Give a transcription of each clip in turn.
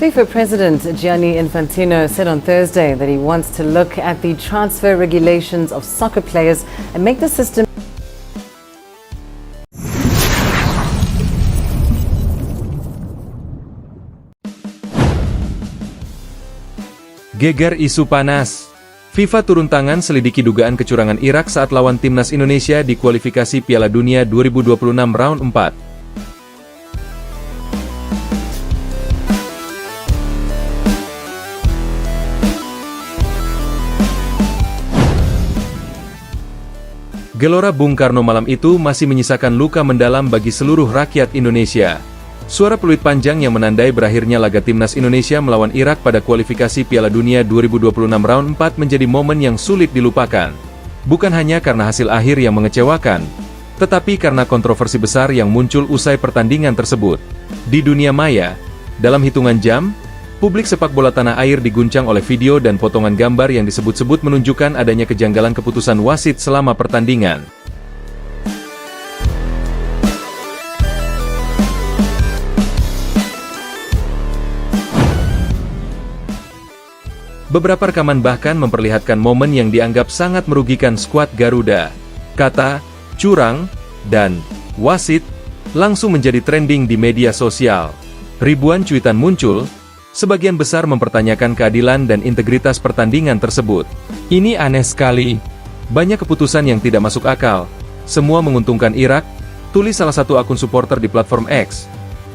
FIFA President Gianni Infantino said on Thursday that he wants to look at the transfer regulations of soccer players and make the system geger isu panas. FIFA turun tangan selidiki dugaan kecurangan Irak saat lawan timnas Indonesia di kualifikasi Piala Dunia 2026 round 4. Gelora Bung Karno malam itu masih menyisakan luka mendalam bagi seluruh rakyat Indonesia. Suara peluit panjang yang menandai berakhirnya laga timnas Indonesia melawan Irak pada kualifikasi Piala Dunia 2026 round 4 menjadi momen yang sulit dilupakan. Bukan hanya karena hasil akhir yang mengecewakan, tetapi karena kontroversi besar yang muncul usai pertandingan tersebut. Di dunia maya, dalam hitungan jam, publik sepak bola tanah air diguncang oleh video dan potongan gambar yang disebut-sebut menunjukkan adanya kejanggalan keputusan wasit selama pertandingan. Beberapa rekaman bahkan memperlihatkan momen yang dianggap sangat merugikan skuad Garuda. Kata curang dan wasit langsung menjadi trending di media sosial. Ribuan cuitan muncul, sebagian besar mempertanyakan keadilan dan integritas pertandingan tersebut. Ini aneh sekali. Banyak keputusan yang tidak masuk akal. Semua menguntungkan Irak, tulis salah satu akun supporter di platform X.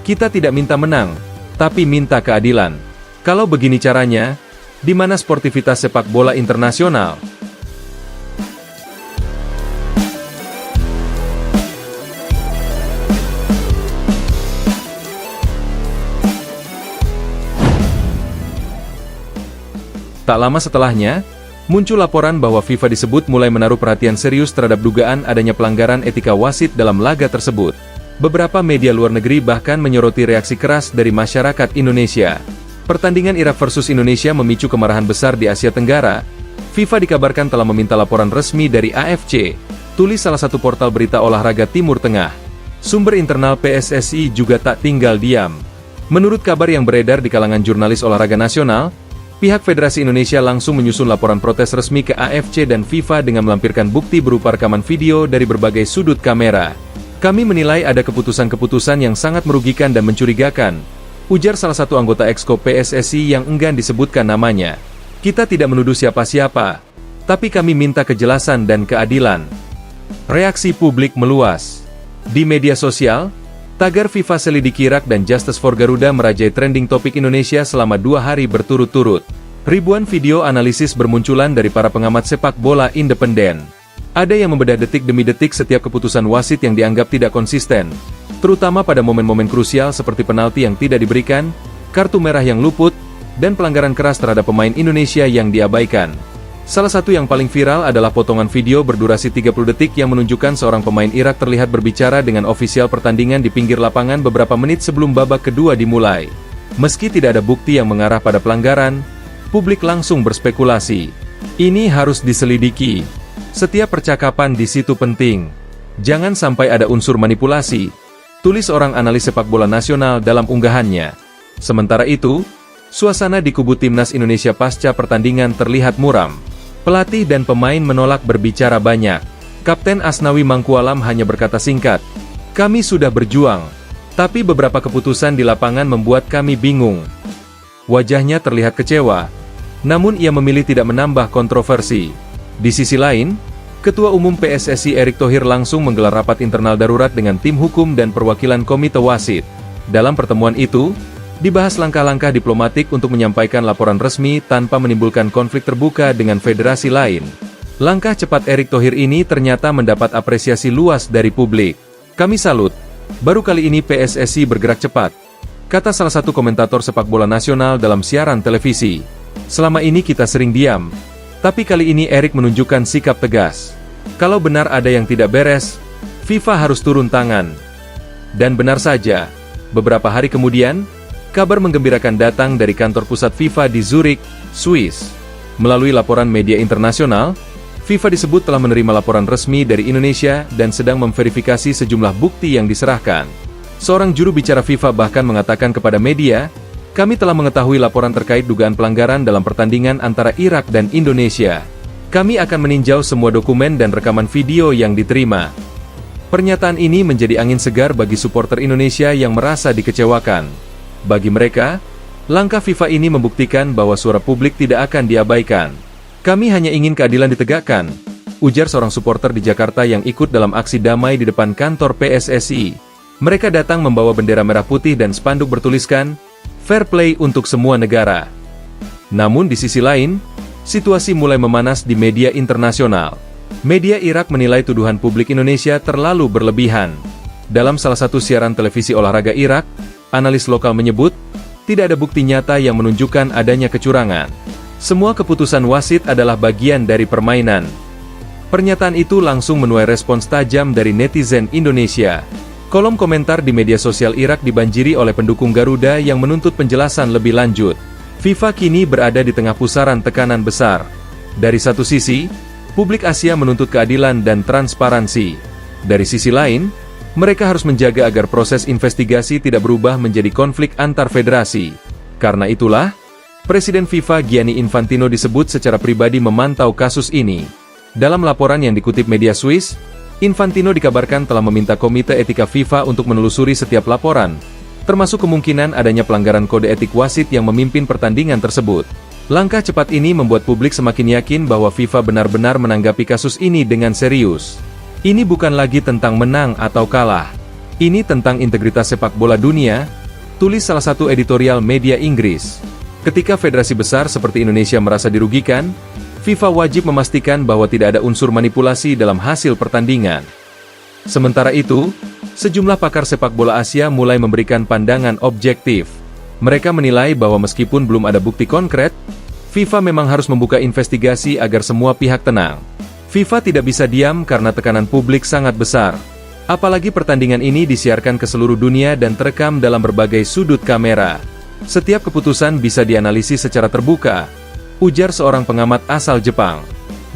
Kita tidak minta menang, tapi minta keadilan. Kalau begini caranya, di mana sportivitas sepak bola internasional? Tak lama setelahnya, muncul laporan bahwa FIFA disebut mulai menaruh perhatian serius terhadap dugaan adanya pelanggaran etika wasit dalam laga tersebut. Beberapa media luar negeri bahkan menyoroti reaksi keras dari masyarakat Indonesia. Pertandingan Irak versus Indonesia memicu kemarahan besar di Asia Tenggara. FIFA dikabarkan telah meminta laporan resmi dari AFC, tulis salah satu portal berita olahraga Timur Tengah. Sumber internal PSSI juga tak tinggal diam. Menurut kabar yang beredar di kalangan jurnalis olahraga nasional, pihak Federasi Indonesia langsung menyusun laporan protes resmi ke AFC dan FIFA dengan melampirkan bukti berupa rekaman video dari berbagai sudut kamera. Kami menilai ada keputusan-keputusan yang sangat merugikan dan mencurigakan, ujar salah satu anggota Exco PSSI yang enggan disebutkan namanya. Kita tidak menuduh siapa-siapa, tapi kami minta kejelasan dan keadilan. Reaksi publik meluas. Di media sosial, tagar FIFA selidiki Irak dan Justice for Garuda merajai trending topik Indonesia selama 2 hari berturut-turut. Ribuan video analisis bermunculan dari para pengamat sepak bola independen. Ada yang membedah detik demi detik setiap keputusan wasit yang dianggap tidak konsisten, terutama pada momen-momen krusial seperti penalti yang tidak diberikan, kartu merah yang luput, dan pelanggaran keras terhadap pemain Indonesia yang diabaikan. Salah satu yang paling viral adalah potongan video berdurasi 30 detik yang menunjukkan seorang pemain Irak terlihat berbicara dengan ofisial pertandingan di pinggir lapangan beberapa menit sebelum babak kedua dimulai. Meski tidak ada bukti yang mengarah pada pelanggaran, publik langsung berspekulasi. Ini harus diselidiki. Setiap percakapan di situ penting. Jangan sampai ada unsur manipulasi, tulis orang analis sepak bola nasional dalam unggahannya. Sementara itu, suasana di kubu timnas Indonesia pasca pertandingan terlihat muram. Pelatih dan pemain menolak berbicara banyak. Kapten Asnawi Mangkualam hanya berkata singkat, "Kami sudah berjuang, tapi beberapa keputusan di lapangan membuat kami bingung." Wajahnya terlihat kecewa, namun ia memilih tidak menambah kontroversi. Di sisi lain, Ketua Umum PSSI Erick Thohir langsung menggelar rapat internal darurat dengan tim hukum dan perwakilan komite wasit. Dalam pertemuan itu, dibahas langkah-langkah diplomatik untuk menyampaikan laporan resmi tanpa menimbulkan konflik terbuka dengan federasi lain. Langkah cepat Erick Thohir ini ternyata mendapat apresiasi luas dari publik. "Kami salut, baru kali ini PSSI bergerak cepat," kata salah satu komentator sepak bola nasional dalam siaran televisi. "Selama ini kita sering diam, tapi kali ini Erick menunjukkan sikap tegas. Kalau benar ada yang tidak beres, FIFA harus turun tangan." Dan benar saja, beberapa hari kemudian, kabar menggembirakan datang dari kantor pusat FIFA di Zurich, Swiss. Melalui laporan media internasional, FIFA disebut telah menerima laporan resmi dari Indonesia dan sedang memverifikasi sejumlah bukti yang diserahkan. Seorang juru bicara FIFA bahkan mengatakan kepada media, Kami telah mengetahui laporan terkait dugaan pelanggaran dalam pertandingan antara Irak dan Indonesia. Kami akan meninjau semua dokumen dan rekaman video yang diterima. Pernyataan ini menjadi angin segar bagi supporter Indonesia yang merasa dikecewakan. Bagi mereka, langkah FIFA ini membuktikan bahwa suara publik tidak akan diabaikan. Kami hanya ingin keadilan ditegakkan, ujar seorang supporter di Jakarta yang ikut dalam aksi damai di depan kantor PSSI. Mereka datang membawa bendera merah putih dan spanduk bertuliskan, "Fair play untuk semua negara." Namun di sisi lain, situasi mulai memanas di media internasional. Media Irak menilai tuduhan publik Indonesia terlalu berlebihan. Dalam salah satu siaran televisi olahraga Irak, analis lokal menyebut, tidak ada bukti nyata yang menunjukkan adanya kecurangan. Semua keputusan wasit adalah bagian dari permainan. Pernyataan itu langsung menuai respons tajam dari netizen Indonesia. Kolom komentar di media sosial Irak dibanjiri oleh pendukung Garuda yang menuntut penjelasan lebih lanjut. FIFA kini berada di tengah pusaran tekanan besar. Dari satu sisi, publik Asia menuntut keadilan dan transparansi. Dari sisi lain, mereka harus menjaga agar proses investigasi tidak berubah menjadi konflik antar federasi. Karena itulah, Presiden FIFA Gianni Infantino disebut secara pribadi memantau kasus ini. Dalam laporan yang dikutip media Swiss, Infantino dikabarkan telah meminta Komite Etika FIFA untuk menelusuri setiap laporan, termasuk kemungkinan adanya pelanggaran kode etik wasit yang memimpin pertandingan tersebut. Langkah cepat ini membuat publik semakin yakin bahwa FIFA benar-benar menanggapi kasus ini dengan serius. Ini bukan lagi tentang menang atau kalah. Ini tentang integritas sepak bola dunia, tulis salah satu editorial media Inggris. Ketika federasi besar seperti Indonesia merasa dirugikan, FIFA wajib memastikan bahwa tidak ada unsur manipulasi dalam hasil pertandingan. Sementara itu, sejumlah pakar sepak bola Asia mulai memberikan pandangan objektif. Mereka menilai bahwa meskipun belum ada bukti konkret, FIFA memang harus membuka investigasi agar semua pihak tenang. FIFA tidak bisa diam karena tekanan publik sangat besar. Apalagi pertandingan ini disiarkan ke seluruh dunia dan terekam dalam berbagai sudut kamera. Setiap keputusan bisa dianalisis secara terbuka, ujar seorang pengamat asal Jepang.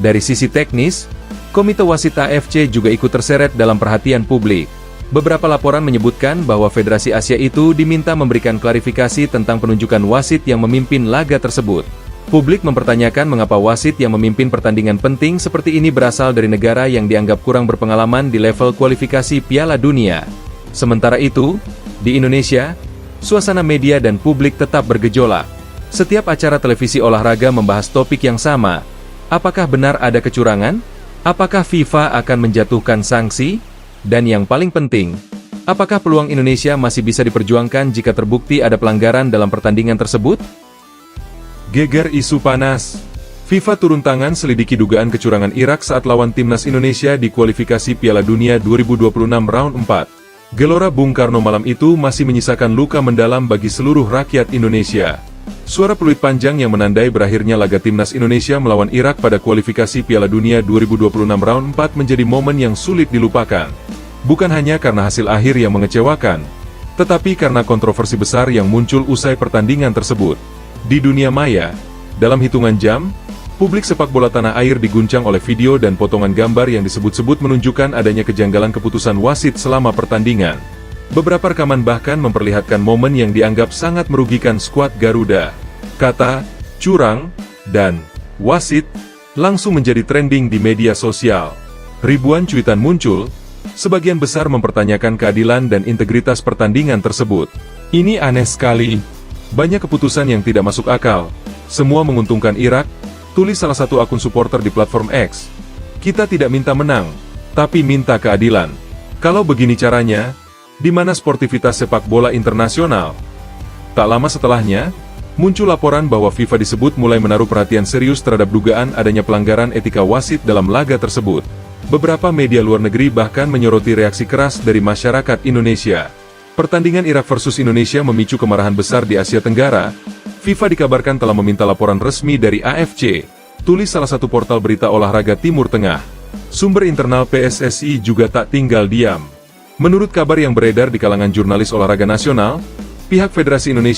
Dari sisi teknis, Komite Wasit AFC juga ikut terseret dalam perhatian publik. Beberapa laporan menyebutkan bahwa Federasi Asia itu diminta memberikan klarifikasi tentang penunjukan wasit yang memimpin laga tersebut. Publik mempertanyakan mengapa wasit yang memimpin pertandingan penting seperti ini berasal dari negara yang dianggap kurang berpengalaman di level kualifikasi Piala Dunia. Sementara itu, di Indonesia, suasana media dan publik tetap bergejolak. Setiap acara televisi olahraga membahas topik yang sama. Apakah benar ada kecurangan? Apakah FIFA akan menjatuhkan sanksi? Dan yang paling penting, apakah peluang Indonesia masih bisa diperjuangkan jika terbukti ada pelanggaran dalam pertandingan tersebut? Geger isu panas. FIFA turun tangan selidiki dugaan kecurangan Irak saat lawan timnas Indonesia di kualifikasi Piala Dunia 2026 round 4. Gelora Bung Karno malam itu masih menyisakan luka mendalam bagi seluruh rakyat Indonesia. Suara peluit panjang yang menandai berakhirnya laga timnas Indonesia melawan Irak pada kualifikasi Piala Dunia 2026 round 4 menjadi momen yang sulit dilupakan. Bukan hanya karena hasil akhir yang mengecewakan, tetapi karena kontroversi besar yang muncul usai pertandingan tersebut. Di dunia maya, dalam hitungan jam, publik sepak bola tanah air diguncang oleh video dan potongan gambar yang disebut-sebut menunjukkan adanya kejanggalan keputusan wasit selama pertandingan. Beberapa rekaman bahkan memperlihatkan momen yang dianggap sangat merugikan skuad Garuda. Kata, curang, dan wasit, langsung menjadi trending di media sosial. Ribuan cuitan muncul, sebagian besar mempertanyakan keadilan dan integritas pertandingan tersebut. Ini aneh sekali. Banyak keputusan yang tidak masuk akal. Semua menguntungkan Irak, tulis salah satu akun supporter di platform X. Kita tidak minta menang, tapi minta keadilan. Kalau begini caranya, di mana sportivitas sepak bola internasional? Tak lama setelahnya, muncul laporan bahwa FIFA disebut mulai menaruh perhatian serius terhadap dugaan adanya pelanggaran etika wasit dalam laga tersebut. Beberapa media luar negeri bahkan menyoroti reaksi keras dari masyarakat Indonesia. Pertandingan Irak versus Indonesia memicu kemarahan besar di Asia Tenggara. FIFA dikabarkan telah meminta laporan resmi dari AFC, tulis salah satu portal berita olahraga Timur Tengah. Sumber internal PSSI juga tak tinggal diam. Menurut kabar yang beredar di kalangan jurnalis olahraga nasional, pihak Federasi Indonesia